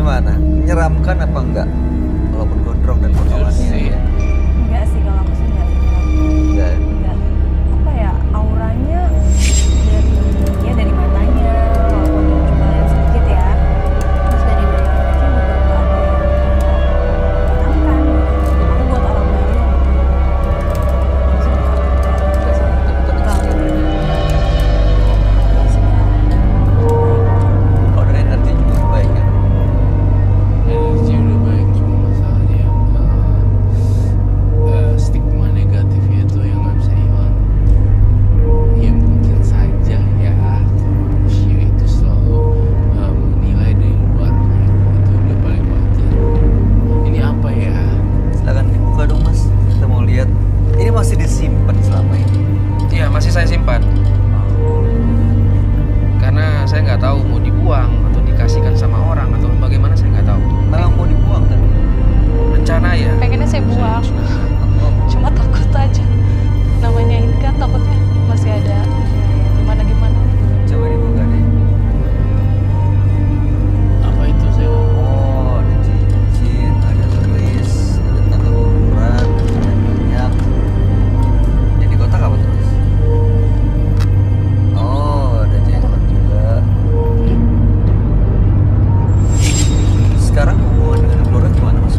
Gimana? Menyeramkan apa enggak? Walaupun gondrong dan potongannya. Enggak sih, kalau aku sih enggak. Enggak. Enggak. Apa ya, auranya dari matanya, walaupun cuma lihat sedikit ya. Terus dari bayangannya juga enggak ada yang menyenangkan. Aku buat orang baru yang Kalau dari energi juga baik kan? Energi udah baik, cuma masalahnya stigma negatifnya itu yang nggak bisa hilang. Ya mungkin saja ya manusia itu selalu menilai dari luar, itu udah paling wajar. Ini apa ya? Silakan dibuka dong mas, kita mau lihat. Ini masih disimpan selama ini. Iya, masih saya simpan. Karena saya nggak tahu mau dibuang atau dikasihkan sama orang atau bagaimana, saya nggak tahu. Memang mau dibuang kan? Rencana ya. Pengennya saya buang, cuma takut aja. Namanya ini kan takutnya masih ada gimana-gimana. Coba dibuka deh. Apa itu saya? Oh, ada cincin, ada keris, ada tanda ukuran, ada minyak. Yang di kotak apa tuh mas? Oh, ada jenggot juga. Sekarang hubungan dengan keluarga gimana mas?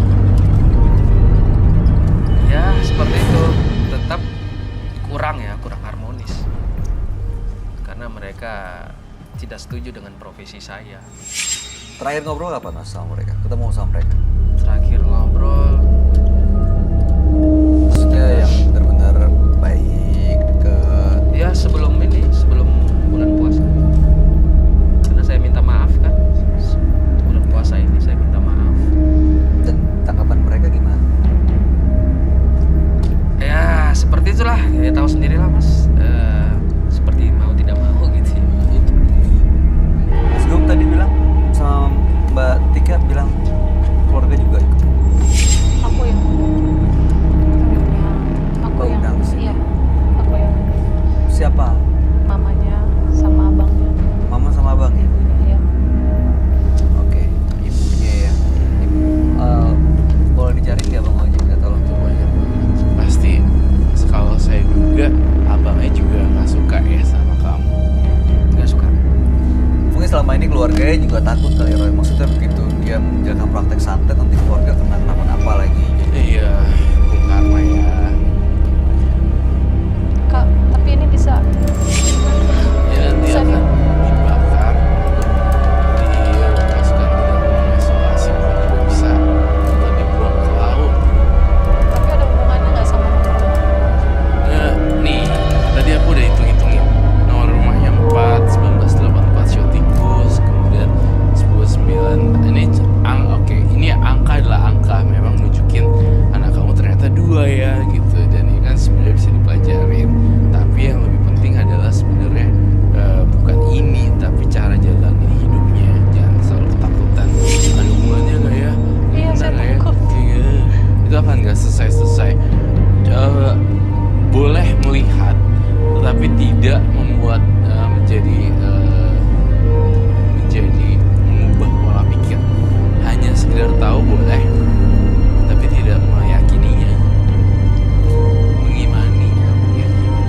Ya, seperti itu. Tetap kurang harmonis. Karena mereka tidak setuju dengan profesi saya. Terakhir ngobrol kapan mas sama mereka? Ketemu sama mereka? Terakhir ngobrol, Maksudnya yang benar-benar baik, deket. ya sebelum bulan puasa. Karena saya minta maaf kan. Bulan puasa ini saya minta maaf. Dan tanggapan mereka gimana? Ya, seperti itulah. Ya tahu sendirilah, Mas. Seperti mau tidak mau gitu. Mas Gum tadi bilang sama Mbak Tika bilang keluarga juga ikut. Aku yang aku yang undang sih. iya, aku yang Siapa? mamanya sama abangnya. Mama sama abang ya? Iya. Oke, ibunya ya. Boleh dicari nggak Bang Oji? Nggak tolong. Itu banyak banget. Pasti kalau saya duga abangnya juga nggak suka ya sama kamu. Nggak suka. Mungkin selama ini keluarganya juga takut kali Roy. Maksudnya begitu dia menjalankan praktek santet nanti keluarga kena kenapa-napa lagi. Jadi Iya, hukum karma ya. Kak, tapi ini bisa Ya nanti Bisa akan dibakar, dilepaskan ke dalam ruang isolasi, pun juga bisa, atau dibuang ke laut. tapi ada hubungannya nggak sama nomor rumah? Nih, tadi aku udah hitung-hitungin nomor rumahnya 4, 1984 Shotikus, kemudian 109. Ini angka adalah angka, memang nunjukin anak kamu ternyata 2 ya gitu, dan ini kan sebenarnya bisa dipelajarin. Tapi yang lebih penting adalah sebenarnya bukan ini, tapi cara jalanin hidupnya. Jangan selalu ketakutan. Ada hubungannya nggak ya? Iya, Benar saya nggak ya? takut. Iya. Itu akan nggak selesai-selesai. Boleh melihat, tetapi tidak membuat menjadi mengubah pola pikir. Hanya sekedar tahu boleh, tapi tidak meyakininya. Mengimani, nggak meyakini.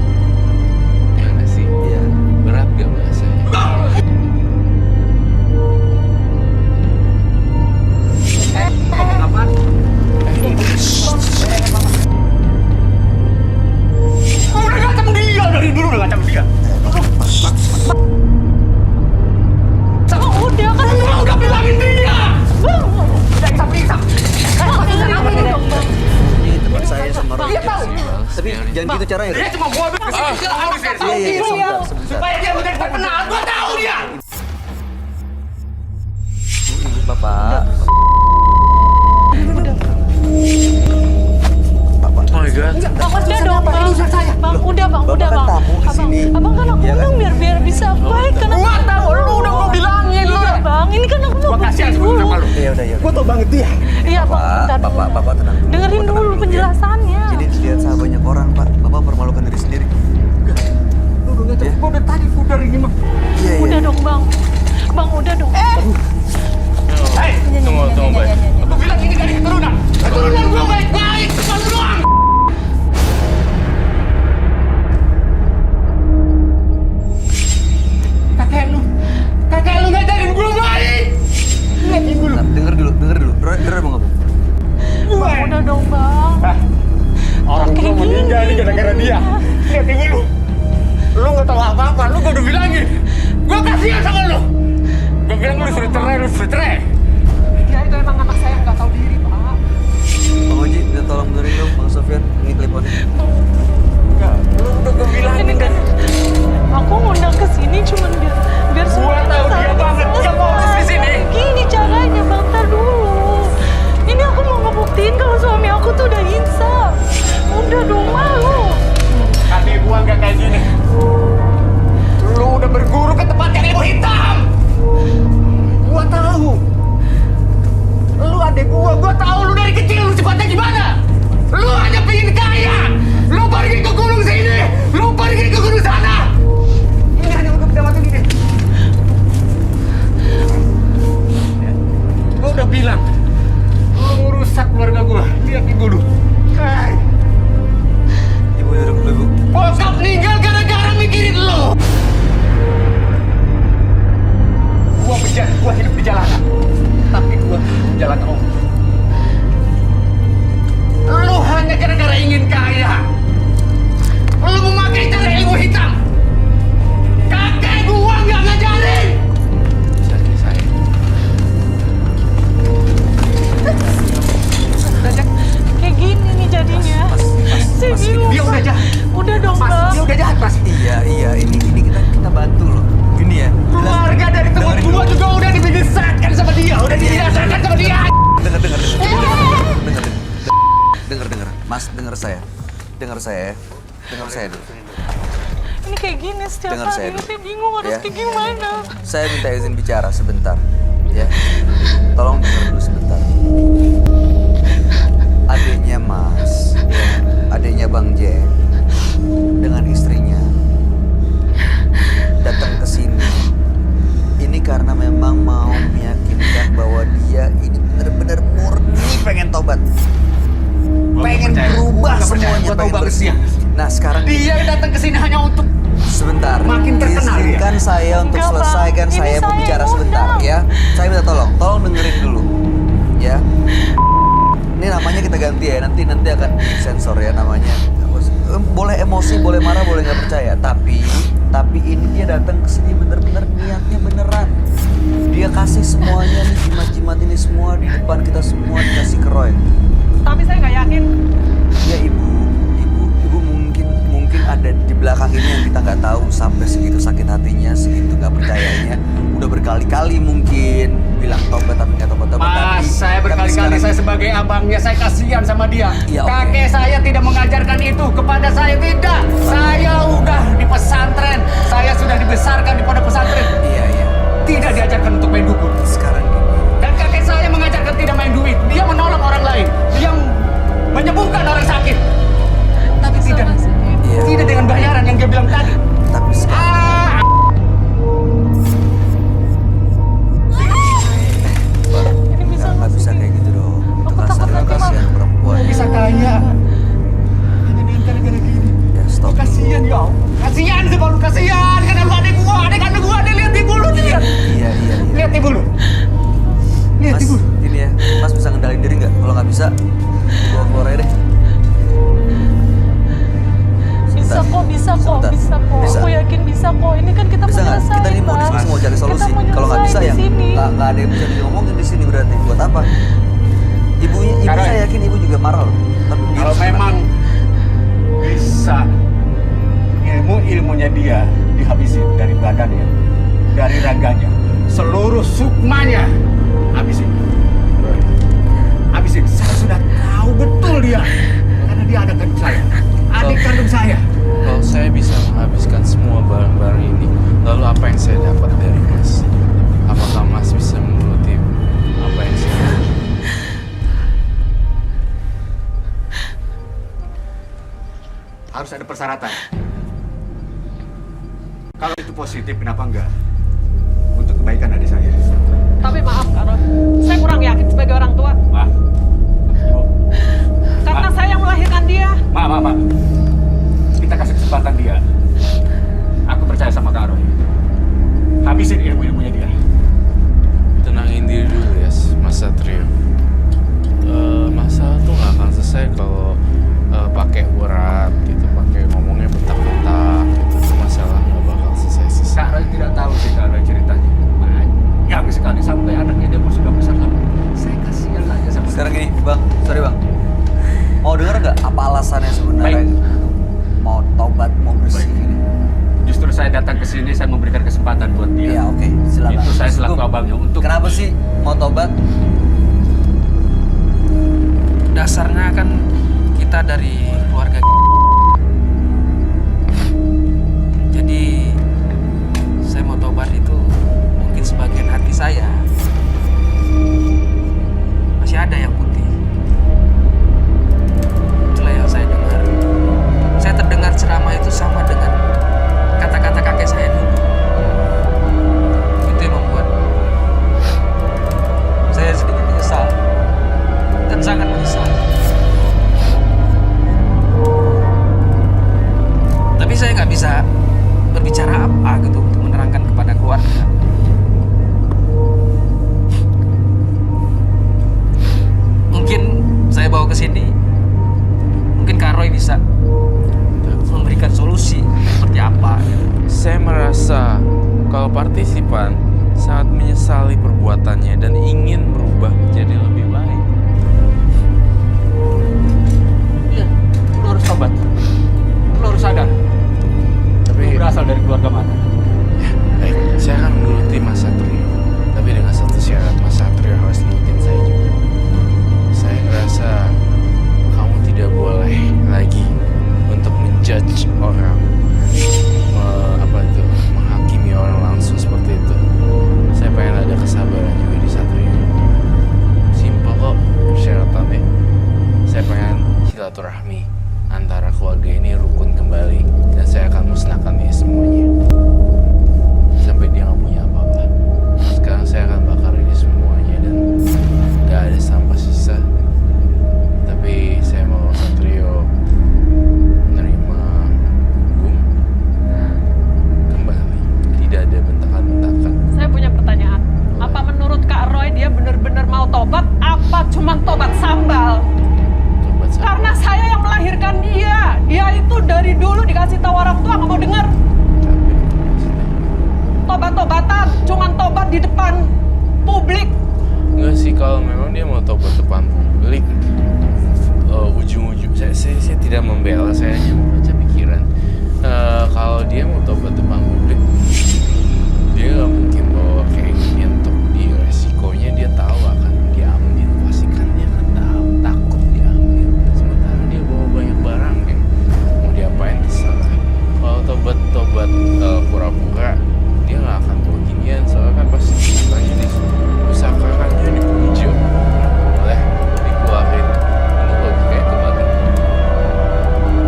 Ya nggak sih? iya. Berat gak bahasanya? Udah ngacam dia dari dulu, udah ngacam dia. Bang, udah kan Udah bilangin dia. Bisa. Ini teman saya sama Roy. Bang. Tapi jangan gitu caranya. Dia cuma mau harus Iya, sebentar. supaya dia menjadi terkenal. Gua tahu dia. Ibu, Bapak. Bapak. Oh my god. Bang, udah dong, Bang. Bang, udah, Bang. Bapak Udah, kan Bang. tamu di sini. Abang kan aku Iya kan? undang biar bisa baik kan. Gua tahu lu udah gua bilangin lu. Iya, Bang. Ini kan aku mau Gua kasihan bukti sebelum sama lu. Iya udah ya. Gua tau banget dia. Iya, Bang. Bentar dulu. Bapak tenang dulu. Dengerin Bapak tenang dulu ya. penjelasannya. Jadi dilihat sama banyak orang Pak. Bapak permalukan diri sendiri. Lu udah ngacam. Ya. Gua udah tadi pudar ini mah. Iya Udah dong, Bang. Bang, udah dong. Hei, bilang lu sudah cerai, lu sudah cerai. Ya itu emang anak saya nggak tahu diri, Pak. Bang Oji, minta tolong benerin dong Bang Sofyan. Ini kliponnya. Enggak, lu udah gue bilangin Ini kan aku ngundang ke sini cuma biar Gua semuanya tahu dia selesai. banget, dia mau urus di sini. Gini caranya, Bang, tar dulu. Ini aku mau ngebuktiin kalau suami aku tuh udah insaf. Udah dong, malu. Adik gua nggak kayak gini. Lu udah berguru ke tempat yang ilmu hitam. Gua tahu. Lu adik gua tahu lu dari kecil lu sifatnya gimana. Lu hanya pengen kaya. Lu pergi ke gunung sini, lu pergi ke gunung sana. Ini hanya untuk mendapatkan ini. Gua udah bilang, lu ngerusak keluarga gua. Lihat ibu lu. Hai. Ibu duduk dulu, Bu. Bokap meninggal gara-gara mikirin lo. Gua hidup di jalanan, tapi gua jalan om. Lo hanya gara-gara ingin kaya. Lo memakai cara ilmu hitam. Kakek gua nggak ngajarin. Jadi saya. Kayak gini nih jadinya. Saya bingung. Dia udah jahat. Udah dong, Mas, Bang. dia udah jahat, Mas. Iya, ini kita bantu loh. Gini ya. Keluarga dari teman gua juga udah dibinasakan sama dia, udah dibinasakan sama dia. Dengar. Mas, dengar saya. Dengar saya dulu. Ini kayak gini setiap Dengar saya hari. dulu. Saya bingung harus Ya. kayak gimana. Saya minta izin bicara sebentar. Ya. Tolong dengar dulu sebentar. Adiknya Mas, ya, adiknya Bang Jeng dengan istrinya datang ke sini. Ini karena memang mau meyakinkan bahwa dia ini benar-benar murni pengen tobat. Pengen berubah semuanya, Gua tahu pengen banget bersih. dia. Nah, sekarang Dia datang ke sini hanya untuk sebentar. Makin terkenal dia. Izinkan saya untuk Enggak, Bang. selesaikan Ini saya saya berbicara yang sebentar undang. ya. Saya minta tolong dengerin dulu. Ya. Ini namanya kita ganti ya. Nanti akan sensor ya namanya. Boleh emosi, boleh marah, boleh nggak percaya. Tapi ini dia datang ke sini bener-bener niatnya beneran. Dia kasih semuanya nih, jimat-jimat ini semua di depan kita semua dikasih ke Roy. Tapi saya nggak yakin. Ya ibu mungkin ada di belakang ini yang kita nggak tahu sampai segitu sakit hatinya, segitu nggak percayanya. Udah berkali-kali mungkin bilang tobat tapi nggak tobat. Mas, saya berkali-kali saya sebagai abangnya, saya kasihan sama dia. Iya, oke. Kakek saya tidak mengajarkan itu kepada saya, tidak. Saya udah di pesantren, saya sudah dibesarkan di pondok pesantren. Iya. Tidak diajarkan untuk main dukun. Sekarang gini. Dan kakek saya mengajarkan tidak main duit. Dia menolong orang lain. Dia menyembuhkan orang sakit. Tapi Iya. tidak dengan bayaran yang dia bilang tadi. Tapi sekarang Ini bisa nggak bisa kayak gitu dong. Itu Aku kan takut sadar nanti kasihan perempuan. Bisa kaya. Ini gara-gara gini. Ya stop. Kasihan ya. Kasihan sih baru kasihan. Karena lu adik gua, adik gua, ada lihat ibu lu nih, lihat. Iya. Lihat ibu lu. Lihat Mas, ibu lu. ini ya. Mas bisa ngendalin diri nggak? Kalau nggak bisa, gua keluar aja deh. Bisa Sebentar. kok. Bisa. Aku yakin bisa kok. Ini kan kita Bisa mau nggak? nyelesain, Kita ini mau Bang. diskusi, mau cari solusi. Kita mau Kalau nggak bisa nyelesain ya di sini. nggak ada yang bisa diomongin di sini berarti. Buat apa? Ibu Karena- saya yakin ibu juga marah loh. Tapi dia Kalau senang. memang bisa ilmunya dia dihabisin dari badannya, dari raganya, seluruh sukmanya habisin. Habisin. Saya sudah tahu betul dia, karena dia adik kandung saya, adik kandung saya. Kalau saya bisa menghabiskan semua barang-barang ini, lalu apa yang saya dapat dari Mas? Apakah Mas bisa menuruti apa yang saya mau? Harus ada persyaratan. Kalau itu positif, kenapa enggak? Untuk kebaikan adik saya. Tapi maaf, Kak Ron. Saya kurang yakin sebagai orang tua. Maaf. Ibu. Karena saya yang melahirkan dia. Maaf. Kita kasih kesempatan dia. Aku percaya sama Kak Roy. Habisin ilmu-ilmunya dia. Tenangin diri dulu ya, Mas Satrio. Masalah tuh nggak akan selesai kalau pakai urat gitu, pakai ngomongnya bentak-bentak gitu. Itu masalah nggak bakal selesai. Kak Roy tidak tahu sih. sih mau tobat? Dasarnya kan kita dari keluarga. Jadi saya mau tobat itu mungkin sebagian hati saya masih ada yang putih. Itulah yang saya dengar. Saya terdengar ceramah itu sama dengan kata-kata kakek saya dulu. Itu yang membuat saya sedikit menyesal dan sangat menyesal. Tapi saya nggak bisa berbicara apa gitu untuk menerangkan kepada keluarga. Mungkin saya bawa ke sini, mungkin Kak Roy bisa memberikan solusi seperti apa. Gitu. Saya merasa kalau partisipan sangat menyesali perbuatannya dan ingin berubah menjadi lebih baik. Iya, lu harus tobat. Lu harus sadar. Lu Tapi berasal dari keluarga mana? baik, saya akan menuruti Mas Satrio. Tapi dengan satu syarat, Mas Satrio harus nurutin saya juga. Saya ngerasa kamu tidak boleh lagi untuk menjudge orang, menghakimi orang langsung seperti itu. Saya pengen ada kesabaran juga di Satrio. Simpel kok persyaratannya. Saya pengen silaturahmi antara keluarga ini rukun kembali dan saya akan musnahkan ini semuanya sampai dia nggak punya apa-apa. Sekarang saya akan bakar ini semuanya dan nggak ada sampah sisa. Tapi saya mau Satrio menerima hukum kembali, tidak ada bentakan-bentakan. Saya punya pertanyaan. Apa menurut Kak Roy dia benar-benar mau tobat? Apa cuma tobat sambal? Tobat sama. Karena saya yang melahirkan dia. Dia itu dari dulu dikasih tahu orang tua nggak mau dengar. Tapi maksudnya Tobat-tobatan, cuman tobat di depan publik. enggak sih, kalau memang dia mau tobat depan publik, ujung-ujung saya tidak membela, saya hanya membaca pikiran. Kalau dia mau tobat depan publik, dia nggak mungkin bawa kayak gini untuk di resikonya dia tahu akan diambil, pastikan dia kan tahu takut diambil. Sementara dia bawa banyak barang yang mau diapain terserah. Kalau tobat pura-pura, dia nggak akan bawa ginian, soalnya kan pasti ceritanya diusahakannya dipuji. Boleh dikeluarin, ini logikanya kebalik.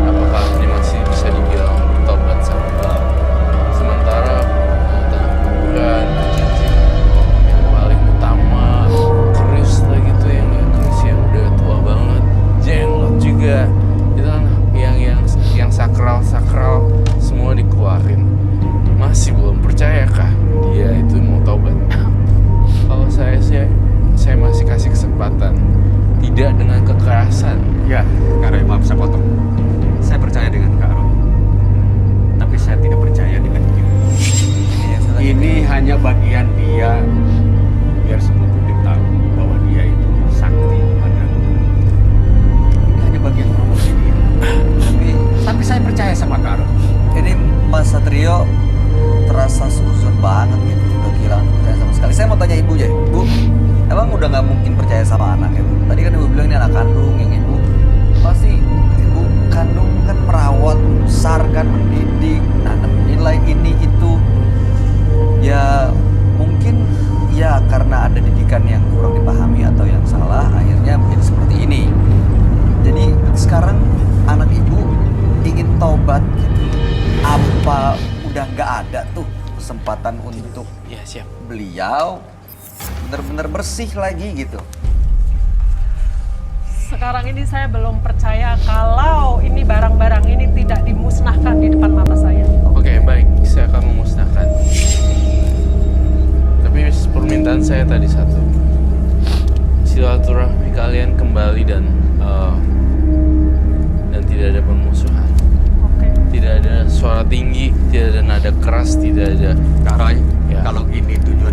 Apakah ini masih bisa dibilang tobat sambal? Sementara tentang kuburan, cincin yang paling utama, keris lah gitu, yang udah tua banget, jenglot juga, itu kan yang sakral semua dikeluarin. Masih belum percayakah dia itu mau tobat? Kalau saya masih kasih kesempatan, tidak dengan kekerasan. Ya, Kak Roy, maaf saya potong. Saya percaya dengan Kak Roy. Tapi saya tidak percaya dengan dia. Ini hanya bagian dia biar semua publik tahu bahwa dia itu sakti padaku. Ini hanya bagian promosi dia. Tapi saya percaya sama Kak Roy. Ini Mas Satrio terasa suzon banget gitu, udah kehilangan kepercayaan sama sekali. Saya mau tanya ibu aja, Bu, emang udah nggak mungkin percaya sama anak ya, Bu? Tadi kan ibu bilang ini anak kandung yang ibu pasti ibu kandung kan merawat, membesarkan, mendidik, nanam nilai ini itu. Ya mungkin ya karena ada didikan yang kurang dipahami atau yang salah, akhirnya menjadi seperti ini. Jadi sekarang anak ibu ingin tobat gitu. Apa udah nggak ada tuh kesempatan untuk Ya siap. beliau benar-benar bersih lagi gitu? Sekarang ini saya belum percaya kalau ini barang-barang ini tidak dimusnahkan di depan mata saya. Oke, baik, saya akan memusnahkan. Tapi permintaan saya tadi satu, silaturahmi kalian kembali dan tidak ada permusuhan, Oke. tidak ada suara tinggi, tidak ada nada keras, tidak ada. Kak Roy, Ya. kalau ini tujuan